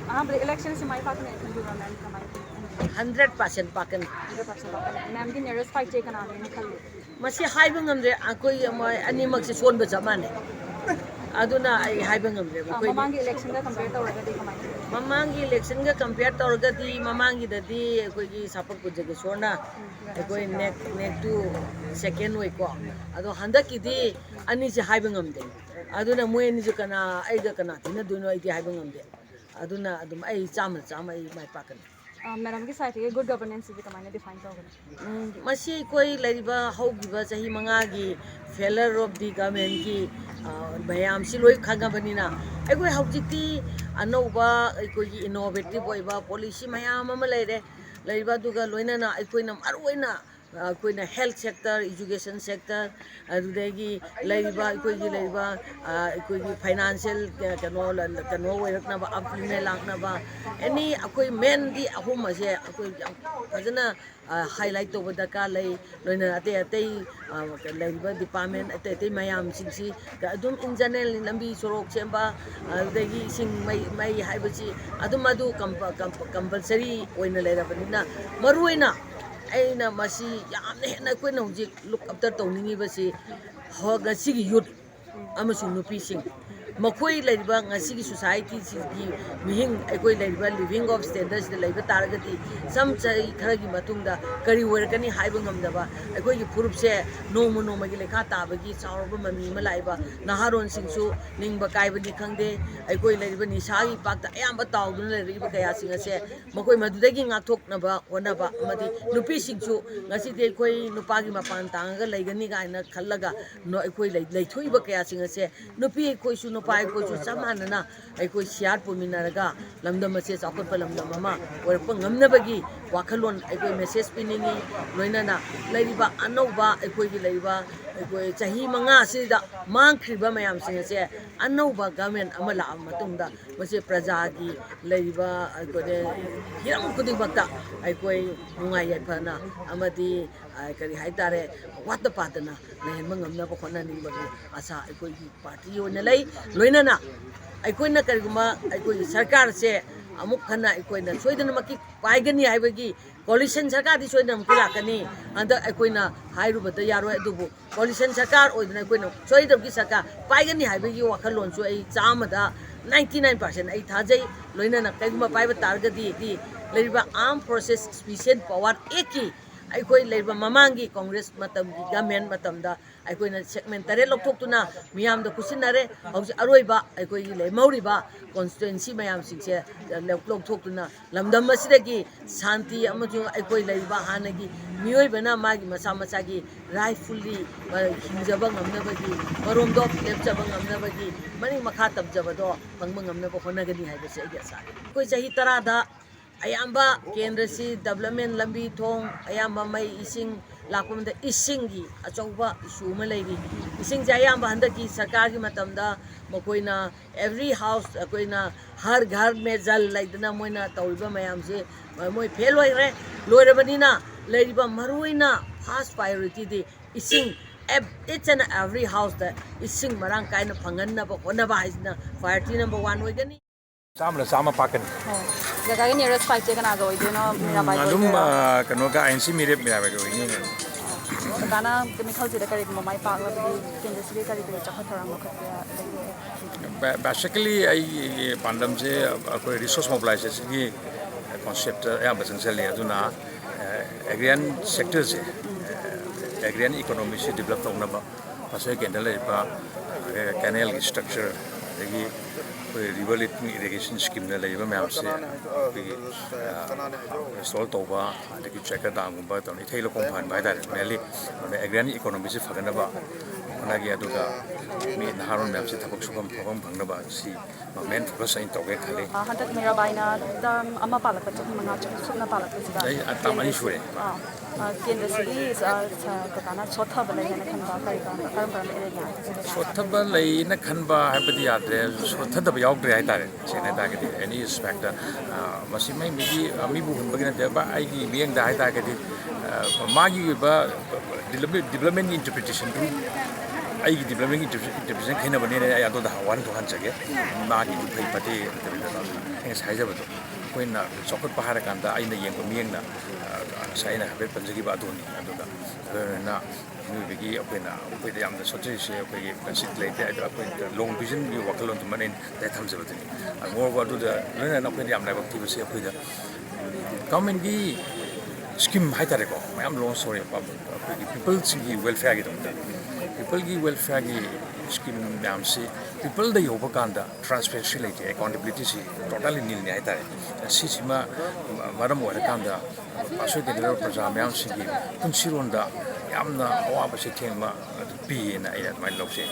election is maipakkani 100% pakan. 100% ma'am ki nearest fight check kana ne khalli Masi haiba ngamde akoi animak si sonba chamane. Aduna ai haiba ngamde koi. mamangi election ga compare tawragadi kamai Mamangi election ga compare tawragadi mamangi dadi koi gi sapak pujage sona. Koi neck to second way ko. Ado handaki di ani si haiba ngamde. Aduna moy ni kana eiga kana tina duno ai di haiba ngamde. Aduna adum ai chama ai maipakkani. madam ki side good governance is kamai define tawragadi masi koi lariba haugiba chahi mangagi failure of the government ki bayam si loi khagabanina aikoi haujikti anouba aikoi innovative oiba policy mayam ama leire lariba duga loinana aikoina maruina aikoina health sector education sector adudagi lariba aikoigi lariba aikoigi financial kano oiraknaba upline laknaba any akoi main di ahum ase akoi fajana highlight to daka lay loina ate lariba department ate mayam singsi adum in general lambi sorok semba adagi sing mai haibasi adum adu compulsory oina leirabanina maruina aina masi yamna hena koina hojik look after tawningi basi hoga sigi youth amasu nupi sing makoi laiba ngasi society gi mihing aikoi laiba living of standards de laiba taragati sam chai kharagi matungda kari werkani haiba ngamdaba aikoi gi purup se nomo gi lekha tabagi chaurba mami ma laiba naharon singsu ningba kaiba di khangde aikoi laiba nisagi pakta ayamba tawduna laiba kaya singa se makoi madudagi ngakthok naba onaba amadi nupi singsu ngasi de aikoi nupagi mapan tanga laigani gaina khallaga no aikoi laithoiba kaya singa se nupi aikoi su pai ko chu samanana ai ko siar puminaraga lamdam ase chakot lamdam ama orpa ngamnabagi wakhalon ai ko message piningi loinana laiba anouba ai ko gi laiba ai ko chahi manga asida mangkhriba mayam sing ase anouba government ama la matungda mase praja gi laiba ai ko de hiram kuding bakta ai ko nungai yaifana amadi kari haitare watta patana lehenma ngamna ko khona ningbagi asa ai ko gi party ona lai loinana aikoina kariguma aikoi sarkar se amuk khana aikoina soidana maki paigani haibagi coalition sarkar di soidana maki lakani anda aikoina hairubata yaroi adubu coalition sarkar oidana aikoina soidam ki sarkar paigani haibagi wakhalon su ai chamada 99% ai thajai loinana kaiguma paiba targadi di leriba armed process special power eki aikoi leiba mamangi congress matam gi government matamda aikoina segment tare lokthokuna miyam da kusinare hausi aroiba aikoi le mauriba constituency mayam singse lokthokuna lamdam asidagi shanti amaju aikoi leiba hanagi miyoi bana magi masa gi rightfully hinjaba ngamnabagi maromdo lepjaba ngamnabagi mani makha tabjabado pangba ngamnaba honagani haibase agi asa koi chahi tarada ayamba kendra si development lambi thong ayamba mai ising lakpamda isingi achauba issue ma leiri ising ja ayamba handaki sarkar gi matamda makoina every house akoina har ghar me jal laidana moina tawriba mayam se moi fail hoire loirabanina leiriba maruina first priority di ising each and every house that ising marang kaina phanganna ba honaba haisna priority number 1 oigani Sama pakan. jaga ni nearest fight check kana go ideno mirabai Alum kanaga ANC mirabai go ini. kana chemical jira kari mamai pak la bi kendra sri kari bi chakha tharang lokhatya Basically, I pandam se koi resource mobilization ki concept ya basang sel ya tuna agrarian sector se agrarian economy se develop tong na ba pasai kendra le ba canal structure lagi river irrigation scheme na le ba map se install to ba lagi checker dam ba to ni thailo kom phan ba da mainly agrarian economy se phagana ba onagi aduga mi naharon map se thapok subam phagam phangna ba si main focus ain to ge khale hantak mirabai na dam ama palak pa chhi manga chhi sukna palak pa sida ai atamani shure kendra sri ka kana chotha balai na khan ba kari ka karam ere nya sothaba lai na khan ba habadi adre sothada ba yaugre ai tare chene ta ge any inspector masi mai mi ami bu hun bagina de ba ai gi mieng da ai ta ge magi ba development interpretation tu ꯑꯩꯒꯤ ꯗꯤꯕ꯭ꯂꯞꯃꯦꯟꯒꯤ intervention ꯈꯦꯠꯅꯕꯅꯤꯅ ꯑꯩ ꯑꯗꯨꯗ ꯋꯥꯍꯟ ꯊꯣꯛꯍꯟꯖꯒꯦ ꯃꯥꯒꯤ ꯐꯩ ꯐꯠꯇꯦ ꯑꯩꯅ ꯍꯥꯏꯖꯕꯗꯣ ꯑꯩꯈꯣꯏꯅ ꯆꯥꯎꯈꯠꯄ ꯍꯥꯏꯔꯀꯥꯟꯗ ꯑꯩꯅ ꯌꯦꯡꯕ ꯃꯤꯠꯌꯦꯡꯅ ꯉꯁꯥꯏ ꯑꯩꯅ ꯍꯥꯏꯐꯦꯠ ꯄꯟꯖꯈꯤꯕ ꯑꯗꯨꯅꯤ ꯑꯗꯨꯒ ꯑꯗꯨꯅ ꯃꯤꯑꯣꯏꯕꯒꯤ ꯑꯩꯈꯣꯏꯗ ꯌꯥꯝꯅ ꯁꯣꯠꯆꯔꯤꯁꯦ ꯑꯩꯈꯣꯏꯒꯤ ꯀꯟꯁꯤꯞ ꯂꯩꯇꯦ ꯑꯗꯣ ꯑꯩꯈꯣꯏꯗ ꯂꯣꯡ ꯚꯤꯖꯟꯒꯤ ꯋꯥꯈꯜꯂꯣꯟꯗꯨꯃ ꯑꯩꯅ ꯊꯝꯖꯕꯗꯨꯅꯤ ꯃꯣꯔꯣꯕ ꯑꯗꯨꯗ ꯂꯣꯏꯅꯅ ꯑꯩꯈꯣꯏꯅ ꯌꯥꯝ ꯂꯥꯏꯕꯛ ꯊꯤꯕꯁꯦ ꯑꯩꯈꯣꯏꯗ ꯒꯚꯔꯟꯃꯦꯟꯠꯒꯤ ꯁ꯭ꯀꯤꯝ ꯍꯥꯏꯇꯥꯔꯦꯀꯣ ꯃꯌꯥꯝ ꯂꯣꯟꯁ ꯇꯧꯔꯦꯕ ꯑꯩꯈꯣꯏꯒꯤ ꯄꯤꯄꯜꯁꯤꯡꯒꯤ ꯋꯦꯜꯐꯤꯌꯔꯒꯤꯗꯃꯛꯇ ꯄꯤꯄꯜꯒꯤ ꯋꯦꯜꯐꯤꯌꯔꯒꯤ ꯁ꯭ꯀꯤꯝ ꯃꯌꯥꯝꯁꯤ ꯄꯤꯄꯜꯗ ꯌꯧꯕ ꯀꯥꯟꯗ ꯇ꯭ꯔꯥꯟꯁꯄꯦꯔꯦꯟꯁꯤ ꯂꯩꯇꯦ ꯑꯦꯀꯥꯎꯟꯇꯦꯕꯤꯂꯤꯇꯤꯁꯤ ꯇꯣꯇꯥꯂꯤ ꯅꯤꯜꯅꯤ ꯍꯥꯏꯇꯥꯔꯦ ꯁꯤꯁꯤꯃ ꯃꯔꯝ ꯑꯣꯏꯔꯀꯥꯟꯗ ꯑꯁꯣꯏꯗꯅ ꯄ꯭ꯔꯖꯥ ꯃꯌꯥꯝꯁꯤꯡꯒꯤ ꯄꯨꯟꯁꯤꯔꯣꯟꯗ ꯌꯥꯝꯅ ꯑꯋꯥꯕ ꯆꯩꯊꯦꯡ ꯑꯃ ꯄꯤꯌꯦꯅ ꯑꯩꯅ ꯑꯗꯨꯃꯥꯏꯅ ꯂꯧꯖꯩ